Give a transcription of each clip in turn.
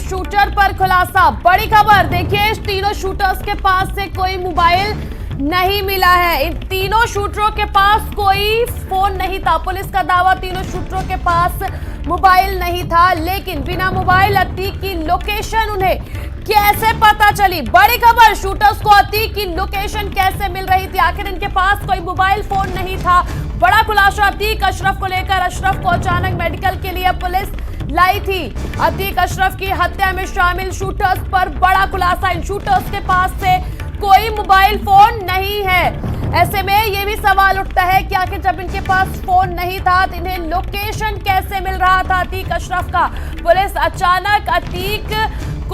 Shooter पर खुलासा। बड़ी खबर देखिए, इस तीनों शूटर्स के पास से कोई मोबाइल नहीं मिला है। इन तीनों शूटरों के पास कोई फोन नहीं था। पुलिस का दावा, तीनों शूटरों के पास मोबाइल नहीं था, लेकिन बिना मोबाइल अतीक की लोकेशन उन्हें कैसे पता चली? बड़ी खबर, शूटर्स को अतीक की लोकेशन कैसे मिल रही थी? आखिर इनके पास कोई मोबाइल फोन नहीं था। बड़ा खुलासा अतीक अशरफ को लेकर। अशरफ को अचानक मेडिकल के लिए पुलिस लाई थी। अतीक अशरफ की हत्या में शामिल शूटर्स पर बड़ा खुलासा। इन शूटर्स के पास से कोई मोबाइल फोन नहीं है। ऐसे में ये भी सवाल उठता है कि आखिर जब इनके पास फोन नहीं था तो इन्हें लोकेशन कैसे मिल रहा था अतीक अशरफ का? पुलिस अचानक अतीक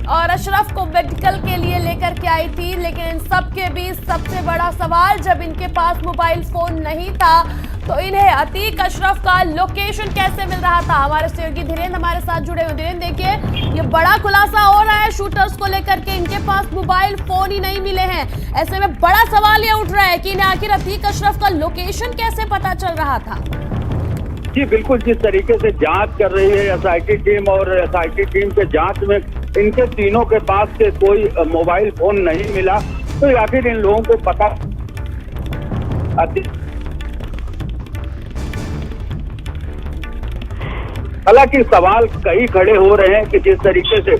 और अशरफ को मेडिकल के लिए लेकर के आई थी, लेकिन इन सब के बीच सबसे बड़ा सवाल, जब इनके पास मोबाइल फोन नहीं था तो इन्हें अतीक अशरफ का लोकेशन कैसे मिल रहा था? हमारे सहयोगी धीरेन्द्र हमारे साथ जुड़े हुए। धीरेन्द्र, देखिए ये बड़ा खुलासा हो रहा है शूटर्स को लेकर के, इनके पास मोबाइल फोन ही नहीं मिले हैं। ऐसे में बड़ा सवाल ये उठ रहा है कि इन्हें आखिर अतीक अशरफ का लोकेशन कैसे पता चल रहा था? जी बिल्कुल, जिस तरीके से जांच कर रही है एसआईटी टीम, और एसआईटी टीम के जांच में इनके तीनों के पास से कोई मोबाइल फोन नहीं मिला, तो आखिर इन लोगों को पता। हालांकि सवाल कई खड़े हो रहे हैं कि जिस तरीके से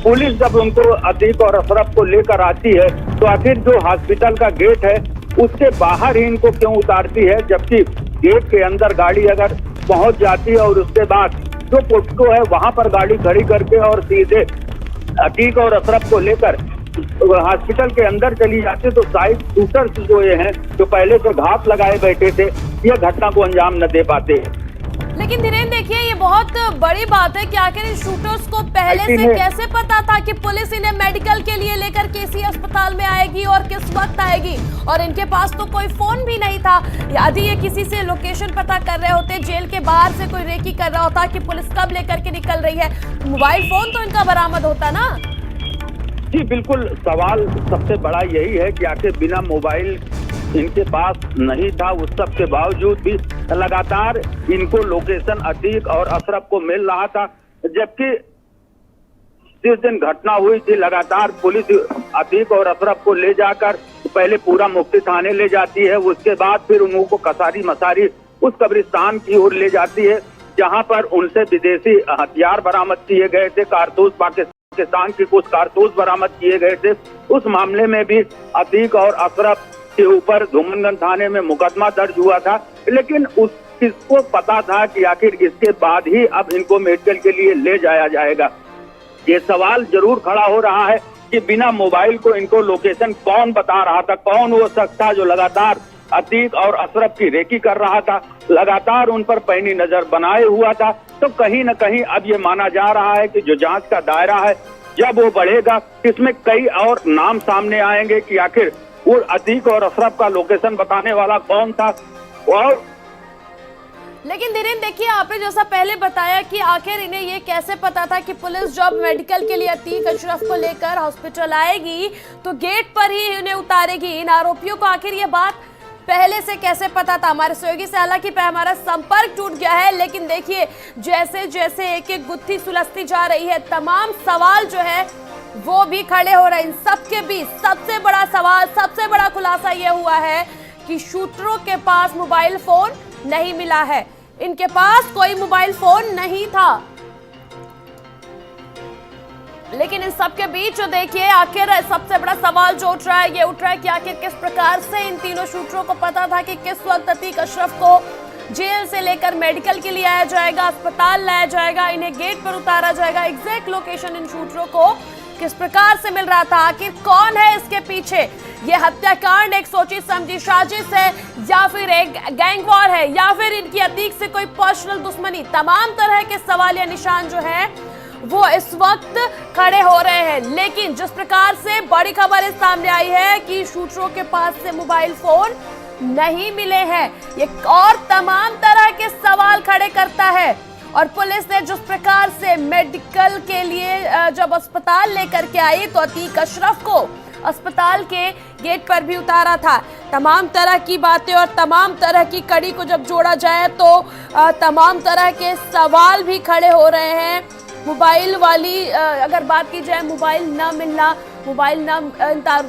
पुलिस जब उनको अतीक और अशरफ को लेकर आती है तो आखिर जो हॉस्पिटल का गेट है उससे बाहर ही इनको क्यों उतारती है, जबकि गेट के अंदर गाड़ी अगर पहुंच जाती है और उसके बाद जो पोस्को है वहां पर गाड़ी खड़ी करके और सीधे अतीक और अशरफ को लेकर हॉस्पिटल के अंदर चली जाती, तो शायद शूटर्स जो ये हैं जो पहले से घात लगाए बैठे थे, ये घटना को अंजाम न दे पाते। लेकिन धीरेन्द्र, देखिए ये बहुत बड़ी बात है कि आखिर इन शूटर्स को पहले से कैसे पता था कि पुलिस इन्हें मेडिकल के लिए लेकर के इसी अस्पताल में आएगी और किस वक्त आएगी? और इनके पास तो कोई फोन भी नहीं था। यदि ये किसी से लोकेशन पता कर रहे होते, जेल के बाहर से कोई रेकी कर रहा होता कि पुलिस कब लेकर के निकल रही है, तो मोबाइल फोन तो इनका बरामद होता ना। जी बिल्कुल, सवाल सबसे बड़ा यही है कि आखिर बिना मोबाइल इनके पास नहीं था, उस सब के बावजूद भी लगातार इनको लोकेशन अतीक और अशरफ को मिल रहा था। जबकि जिस दिन घटना हुई थी, लगातार पुलिस अतीक और अशरफ को ले जाकर पहले पूरा मुफ्ती थाने ले जाती है, उसके बाद फिर उनको कसारी मसारी उस कब्रिस्तान की ओर ले जाती है, जहां पर उनसे विदेशी हथियार बरामद किए गए थे, कारतूस पाकिस्तान की कुछ कारतूस बरामद किए गए थे। उस मामले में भी अतीक और अशरफ के ऊपर धूमनगंज थाने में मुकदमा दर्ज हुआ था, लेकिन किसको पता था कि आखिर इसके बाद ही अब इनको मेडिकल के लिए ले जाया जाएगा? ये सवाल जरूर खड़ा हो रहा है कि बिना मोबाइल को इनको लोकेशन कौन बता रहा था? कौन वो शख्स था जो लगातार अतीक और अशरफ की रेकी कर रहा था, लगातार उन पर पैनी नजर बनाए हुआ था? तो कहीं न कहीं अब ये माना जा रहा है कि जो जांच का दायरा है जब वो बढ़ेगा, इसमें कई और नाम सामने आएंगे कि आखिर वो अतीक और अशरफ का लोकेशन बताने वाला कौन था। और लेकिन धीरेन्द्र, देखिए आपने जैसा पहले बताया कि आखिर इन्हें ये कैसे पता था कि पुलिस जब मेडिकल के लिए अतीक अशरफ को लेकर हॉस्पिटल आएगी तो गेट पर ही इन्हें उतारेगी। इन आरोपियों को आखिर ये बात पहले से कैसे पता था? हमारे सहयोगी से हालांकि हमारा संपर्क टूट गया है, लेकिन देखिए जैसे जैसे एक एक गुत्थी सुलझती जा रही है, तमाम सवाल जो है वो भी खड़े हो रहे हैं। इन सबके बीच सबसे बड़ा सवाल, सबसे बड़ा खुलासा यह हुआ है कि शूटरों के पास मोबाइल फोन नहीं मिला है। इनके पास कोई मोबाइल फोन नहीं था। लेकिन इन सबके बीच जो देखिए आखिर सबसे बड़ा सवाल जो उठ रहा है, ये उठ रहा है कि आखिर किस प्रकार से इन तीनों शूटरों को पता था कि किस वक्त अतीक अशरफ को जेल से लेकर मेडिकल के लिए आया जाएगा, अस्पताल लाया जाएगा, इन्हें गेट पर उतारा जाएगा। एग्जैक्ट लोकेशन इन शूटरों को किस प्रकार से मिल रहा था? आखिर कौन है इसके पीछे? ये हत्याकांड एक सोची समझी साजिश है, या फिर एक गैंग वॉर है, या फिर इनकी अतीक से कोई पर्सनल दुश्मनी? तमाम तरह के सवाल या निशान जो है वो इस वक्त खड़े हो रहे हैं। लेकिन जिस प्रकार से बड़ी खबर इस सामने आई है कि शूटरों के पास से मोबाइल फोन नहीं मिले हैं, ये और तमाम तरह के सवाल खड़े करता है। और पुलिस ने जिस प्रकार से मेडिकल के लिए जब अस्पताल लेकर के आई तो अतीक अशरफ को अस्पताल के गेट पर भी उतारा था। तमाम तरह की बातें और तमाम तरह की कड़ी को जब जोड़ा जाए तो तमाम तरह के सवाल भी खड़े हो रहे हैं मोबाइल वाली अगर बात की जाए, मोबाइल ना मिलना, मोबाइल ना,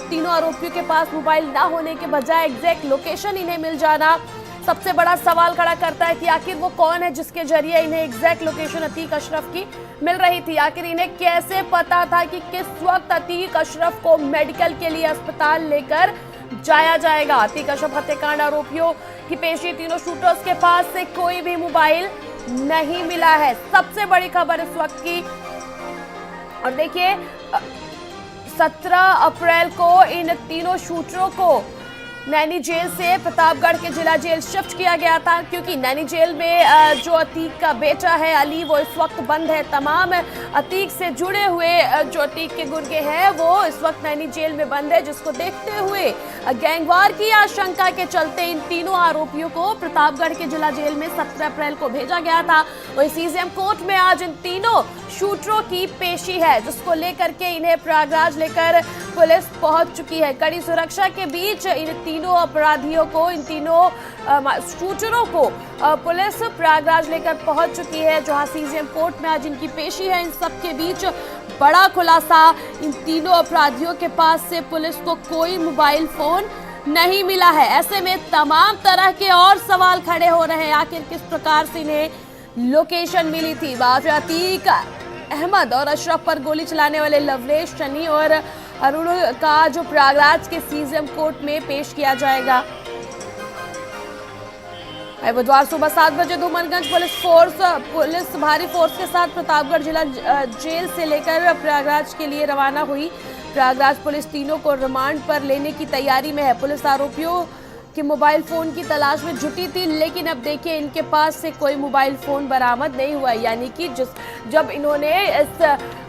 तीनों आरोपियों के पास मोबाइल ना होने के बजाय एग्जैक्ट लोकेशन इन्हें मिल जाना सबसे बड़ा सवाल खड़ा करता है कि आखिर वो कौन है जिसके जरिए इन्हें एग्जैक्ट लोकेशन अतीक अशरफ की मिल रही थी। आखिर इन्हें कैसे पता था कि किस वक्त अतीक अशरफ को मेडिकल के लिए अस्पताल लेकर जाया जाएगा। अतीक अशरफ हत्याकांड आरोपियों की पेशी, तीनों शूटर्स के पास से कोई भी मोबाइल नहीं मिला है, सबसे बड़ी खबर इस वक्त की। और देखिए 17 अप्रैल को इन तीनों शूटरों को नैनी जेल से प्रतापगढ़ के जिला जेल शिफ्ट किया गया था, क्योंकि नैनी जेल में जो अतीक का बेटा है अली, वो इस वक्त बंद है। तमाम अतीक से जुड़े हुए जो अतीक के गुर्गे हैं वो इस वक्त नैनी जेल में बंद है, जिसको देखते हुए गैंगवार की आशंका के चलते इन तीनों आरोपियों को प्रतापगढ़ के जिला जेल में 17 अप्रैल को भेजा गया था। वही सीजेएम कोर्ट में आज इन तीनों शूटरों की पेशी है, जिसको लेकर के इन्हें प्रयागराज लेकर पुलिस पहुंच चुकी है। कड़ी सुरक्षा के बीच इन तीनों अपराधियों को, इन तीनों शूटरों को पुलिस प्रयागराज लेकर पहुंच चुकी है, जहां सीजेएम कोर्ट में आज इनकी पेशी है। इन सब के बीच बड़ा खुलासा, इन तीनों अपराधियों के पास से पुलिस को कोई मोबाइल फोन नहीं मिला है। ऐसे में तमाम तरह के और सवाल खड़े हो रहे हैं, आखिर किस प्रकार से इन्हें लोकेशन मिली थी। बात अतीक अहमद और अशरफ पर गोली चलाने वाले लवलेश, शनि और अरुण का जो प्रयागराज के सीजेएम कोर्ट में पेश किया जाएगा। बुधवार सुबह 7 बजे धूमनगंज पुलिस भारी फोर्स के साथ प्रतापगढ़ जिला जेल से लेकर प्रयागराज के लिए रवाना हुई। प्रयागराज पुलिस तीनों को रिमांड पर लेने की तैयारी में है। पुलिस आरोपियों के मोबाइल फोन की तलाश में जुटी थी, लेकिन अब देखिए इनके पास से कोई मोबाइल फोन बरामद नहीं हुआ। यानी कि जब इन्होंने इस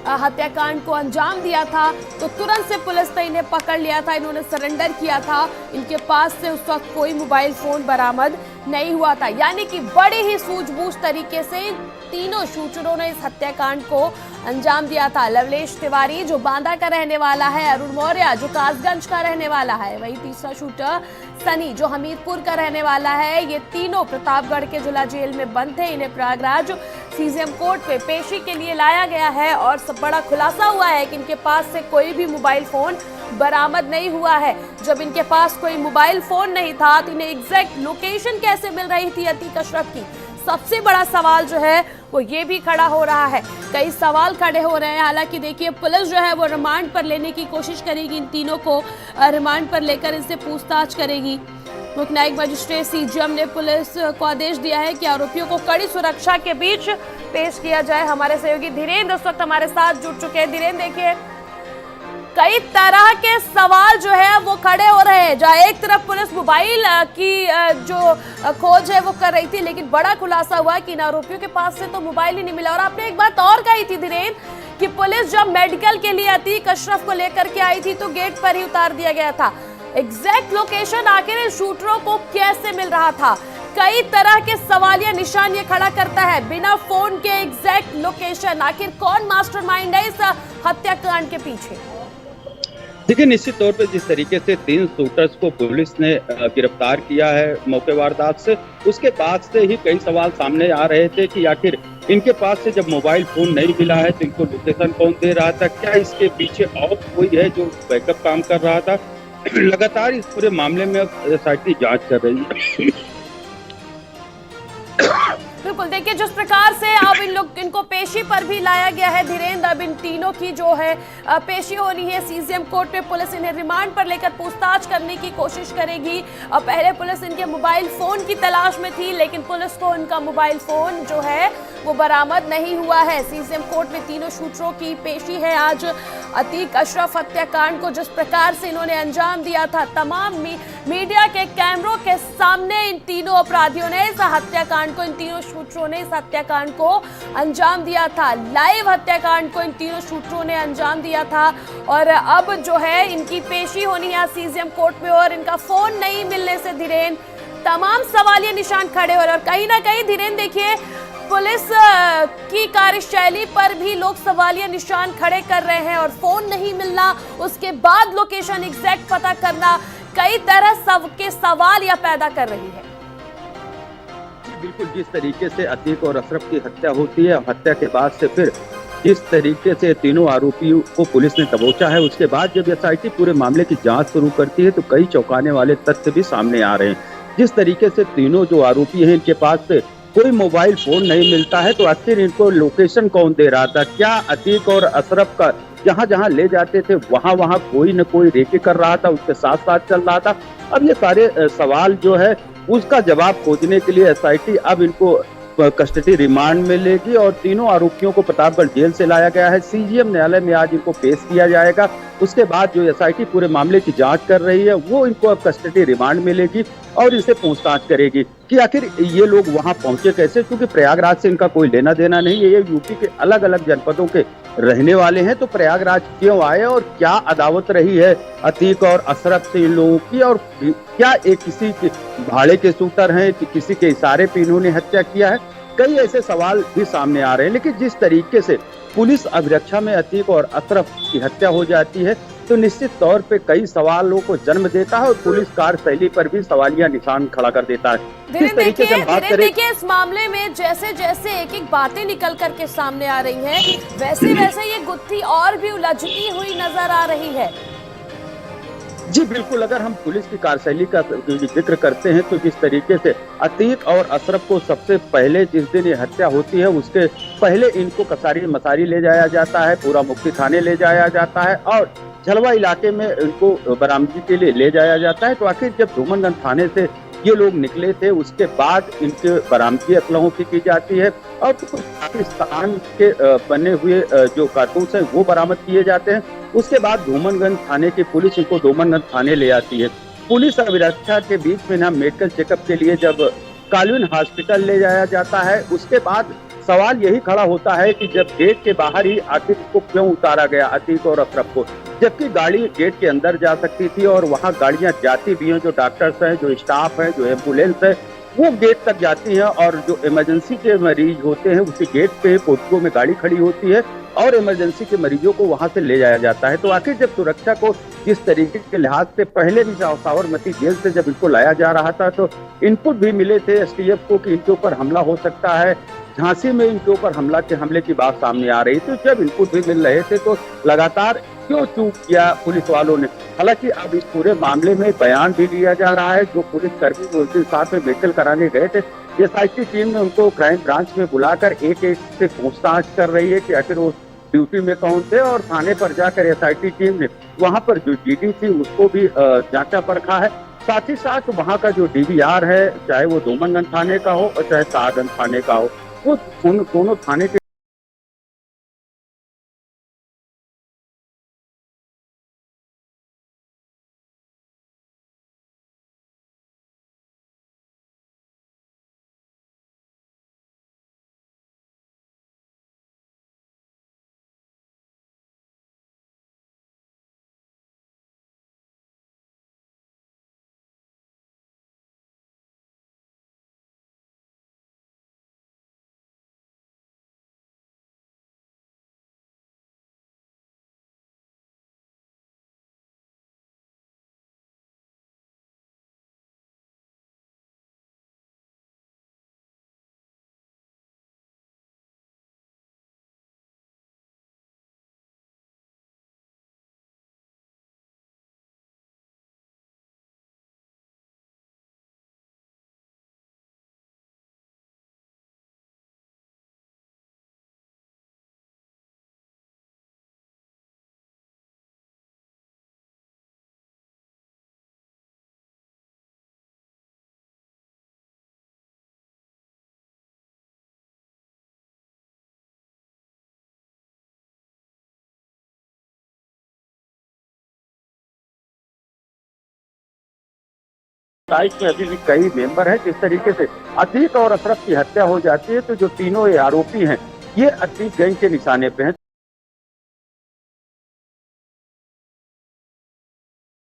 हत्याकांड को अंजाम दिया था तो तुरंत से पुलिस ने इन्हें पकड़ लिया था, इन्होंने सरेंडर किया था। इनके पास से उस वक्त कोई मोबाइल फोन बरामद नहीं हुआ था। यानी कि बड़ी ही सूझबूझ तरीके से तीनों शूटरों ने इस हत्याकांड को अंजाम दिया था। लवलेश तिवारी जो बांदा का रहने वाला है, अरुण मौर्य जो कासगंज का रहने वाला है, वही तीसरा शूटर सनी जो हमीरपुर का रहने वाला है, ये तीनों प्रतापगढ़ के जिला जेल में बंद थे। इन्हें प्रयागराज सीजेएम कोर्ट में पेशी के लिए लाया गया है और सब बड़ा खुलासा हुआ है कि इनके पास से कोई भी मोबाइल फोन बरामद नहीं हुआ है। जब इनके पास कोई मोबाइल फोन नहीं था तो इन्हें एग्जैक्ट लोकेशन कैसे मिल रही थी अतीक अशरफ की? सबसे बड़ा सवाल जो है वो ये भी खड़ा हो रहा है। कई सवाल खड़े हो रहे हैं। हालांकि देखिए पुलिस जो है वो रिमांड पर लेने की कोशिश करेगी, इन तीनों को रिमांड पर लेकर इनसे पूछताछ करेगी। मुख्य न्यायिक मजिस्ट्रेट सीजेएम ने पुलिस को आदेश दिया है कि आरोपियों को कड़ी सुरक्षा के बीच पेश किया जाए। हमारे सहयोगी धीरेन्द्र इस वक्त हमारे साथ जुड़ चुके हैं। धीरेन्द्र, देखिए कई तरह के सवाल जो है वो खड़े हो रहे हैं। जहाँ एक तरफ पुलिस मोबाइल की जो खोज है वो कर रही थी, लेकिन बड़ा खुलासा हुआ कि इन आरोपियों के पास से तो मोबाइल ही नहीं मिला। और आपने एक बात और कही थी धीरेन्द्र कि पुलिस जब मेडिकल के लिए अतीक अशरफ को लेकर के आई थी तो गेट पर ही उतार दिया गया था। एग्जैक्ट लोकेशन आखिर इन शूटरों को कैसे मिल रहा था? कई तरह के सवालिया निशान ये खड़ा करता है। बिना फोन के एग्जैक्ट लोकेशन, आखिर कौन मास्टरमाइंड है इस हत्याकांड के पीछे? देखिए, निश्चित तौर पे जिस तरीके से 3 शूटर्स को पुलिस ने गिरफ्तार किया है मौके वारदात से, उसके बाद से ही कई सवाल सामने आ रहे थे कि आखिर इनके पास से जब मोबाइल फोन नहीं मिला है तो इनको लोकेशन कौन दे रहा था, क्या इसके पीछे और कोई है जो बैकअप काम कर रहा था। लगातार इस पूरे मामले में एसआईटी जांच कर रही है। बिल्कुल, देखिए जिस प्रकार से अब इनको पेशी पर भी लाया गया है धीरेन्द्र, अब इन तीनों की जो है पेशी होनी है सीजेएम कोर्ट में। पुलिस इन्हें रिमांड पर लेकर पूछताछ करने की कोशिश करेगी। अब पहले पुलिस इनके मोबाइल फोन की तलाश में थी, लेकिन पुलिस को इनका मोबाइल फोन जो है वो बरामद नहीं हुआ है। सीजेएम कोर्ट में तीनों शूटरों की पेशी है आज। अतीक अशरफ हत्याकांड को जिस प्रकार से इन्होंने अंजाम दिया था, तमाम मीडिया के कैमरों के सामने इन तीनों अपराधियों ने इस हत्याकांड को, इन तीनों शूटरों ने इस हत्याकांड को अंजाम दिया था। लाइव हत्याकांड को इन तीनों शूटरों ने अंजाम दिया था और अब जो है इनकी पेशी होनी है सीजेएम कोर्ट में। और इनका फोन नहीं मिलने से धीरेन्द्र तमाम सवालिया निशान खड़े हो रहे हैं। और कहीं ना कहीं धीरेन्द्र देखिए पुलिस की कार्यशैली पर भी लोग सवालिया निशान खड़े कर रहे हैं। और फोन नहीं मिलना, उसके बाद लोकेशन एग्जैक्ट पता करना, कई तरह सबके सवाल यह पैदा कर रही है। बिल्कुल, जिस तरीके से अतीक और अशरफ की हत्या होती है, हत्या के बाद से फिर जिस तरीके से तीनों आरोपियों को पुलिस ने दबोचा है, उसके बाद जब एसआईटी पूरे मामले की जांच शुरू करती है तो कई चौंकाने वाले तथ्य भी सामने आ रहे हैं। जिस तरीके से तीनों जो आरोपी हैं, इनके पास से कोई मोबाइल फोन नहीं मिलता है, तो आखिर इनको लोकेशन कौन दे रहा था? क्या अतीक और अशरफ का जहां जहां ले जाते थे वहां वहां कोई न कोई रेकी कर रहा था, उसके साथ साथ चल रहा था? अब ये सारे सवाल जो है उसका जवाब खोजने के लिए एसआईटी अब इनको कस्टडी रिमांड में लेगी और तीनों आरोपियों को प्रतापगढ़ जेल से लाया गया है। सीजीएम न्यायालय में आज इनको पेश किया जाएगा। उसके बाद जो एसआईटी पूरे मामले की जांच कर रही है वो इनको अब कस्टडी रिमांड में लेगी और इसे पूछताछ करेगी कि आखिर ये लोग वहां पहुंचे कैसे, क्योंकि प्रयागराज से इनका कोई लेना देना नहीं है। ये यूपी के अलग अलग जनपदों के रहने वाले हैं, तो प्रयागराज क्यों आए और क्या अदावत रही है अतीक और अशरफ से इन लोगों की, और क्या एक किसी के भाड़े के शूटर हैं कि किसी के इशारे पे इन्होंने हत्या किया है? कई ऐसे सवाल भी सामने आ रहे हैं। लेकिन जिस तरीके से पुलिस अभिरक्षा में अतीक और अशरफ की हत्या हो जाती है तो निश्चित तौर पे कई सवालों को जन्म देता है और पुलिस कार्यशैली पर भी सवालिया निशान खड़ा कर देता है। किस तरीके से हम बात करें, देखिए इस मामले में जैसे जैसे एक एक बातें निकल करके सामने आ रही हैं, वैसे वैसे ये गुत्थी और भी उलझती हुई नजर आ रही है। जी बिल्कुल, अगर हम पुलिस की कार्यशैली का जिक्र करते हैं तो जिस तरीके से अतीक और अशरफ को सबसे पहले जिस दिन ये हत्या होती है उसके पहले इनको कसारी मसारी ले जाया जाता है, पूरा मुक्ति थाने ले जाया जाता है और झलवा इलाके में इनको बरामदगी के लिए ले जाया जाता है। तो आखिर जब धूमनगंज थाने से ये लोग निकले थे उसके बाद इनके बरामदगी असलहों की जाती है और कुछ पाकिस्तान के बने हुए जो कारतूस हैं वो बरामद किए जाते हैं। उसके बाद धूमनगंज थाने की पुलिस इनको धूमनगंज थाने ले आती है। पुलिस अभिरक्षा के बीच में ना मेडिकल चेकअप के लिए जब कालविन हॉस्पिटल ले जाया जाता है, उसके बाद सवाल यही खड़ा होता है कि जब गेट के बाहर ही अतीक को क्यों उतारा गया, अतीक और अशरफ को, जबकि गाड़ी गेट के अंदर जा सकती थी और वहाँ गाड़ियां जाती भी हैं, जो डॉक्टर्स हैं, जो स्टाफ है, जो एम्बुलेंस है, वो गेट तक जाती हैं और जो इमरजेंसी के मरीज होते हैं उसी गेट पे पोर्टिको में गाड़ी खड़ी होती है और इमरजेंसी के मरीजों को वहां से ले जाया जाता है। तो आखिर जब सुरक्षा को इस तरीके के लिहाज से पहले भी साबरमती जेल से जब इनको लाया जा रहा था तो इनपुट भी मिले थे एसटीएफ को कि इनके ऊपर हमला हो सकता है। झांसी में इनके ऊपर हमले की बात सामने आ रही थी। जब इनपुट भी मिल रहे थे तो लगातार क्यों चूक किया पुलिस वालों ने? हालांकि अब इस पूरे मामले में बयान भी लिया जा रहा है। जो पुलिस कर्मी उनके साथ में मेडिकल कराने गए थे, एसआईटी टीम ने उनको क्राइम ब्रांच में बुलाकर एक एक से पूछताछ कर रही है कि आखिर वो ड्यूटी में कौन थे, और थाने पर जाकर एसआईटी टीम ने वहां पर जो जीडी थी उसको भी जांचा परखा है। साथ ही साथ वहां का जो डीवीआर है, चाहे वो धूमनगंज थाने का हो और चाहे शाहगंज थाने का हो, वो दोनों थाने के में अभी भी कई मेंबर हैं। जिस तरीके से अतीक और अशरफ की हत्या हो जाती है तो जो तीनों ये आरोपी हैं ये अतीक गैंग के निशाने पे हैं।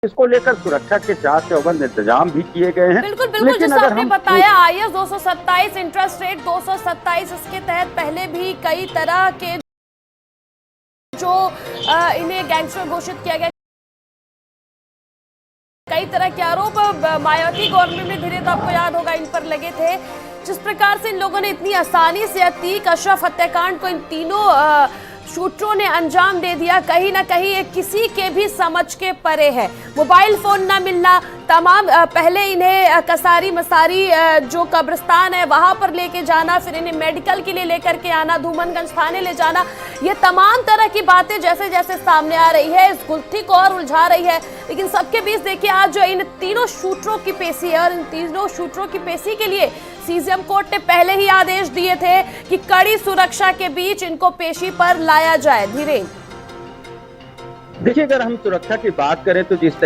इसको लेकर सुरक्षा के 4 चौबंद इंतजाम भी किए गए हैं। बिल्कुल बिल्कुल, जैसा आपने बताया आईएएस 227 इंटरेस्ट रेट 227, इसके तहत पहले भी कई तरह के जो इन्हें गैंगस्टर घोषित किया गया, कई तरह के आरोप मायावती गवर्नमेंट में धीरे तो आपको याद होगा इन पर लगे थे। जिस प्रकार से इन लोगों ने इतनी आसानी से अतीक अशरफ हत्याकांड को इन तीनों शूटरों ने अंजाम दे दिया, कहीं ना कहीं ये किसी के भी समझ के परे है। मोबाइल फोन ना मिलना, तमाम पहले इन्हें कसारी मसारी जो कब्रिस्तान है वहां पर लेके जाना, फिर इन्हें मेडिकल के लिए लेकर के आना, धूमनगंज थाने ले जाना, ये तमाम तरह की बातें जैसे जैसे सामने आ रही है इस गुत्थी को और उलझा रही है। लेकिन सबके बीच देखिए आज जो इन तीनों शूटरों की पेशी है और इन तीनों शूटरों की पेशी के लिए सीजेएम कोर्ट ने पहले ही आदेश दिए थे कि कड़ी सुरक्षा के बीच इनको पेशी पर लाया जाए। धीरेन्द्र, देखिए, अगर हम सुरक्षा की बात करें तो जिस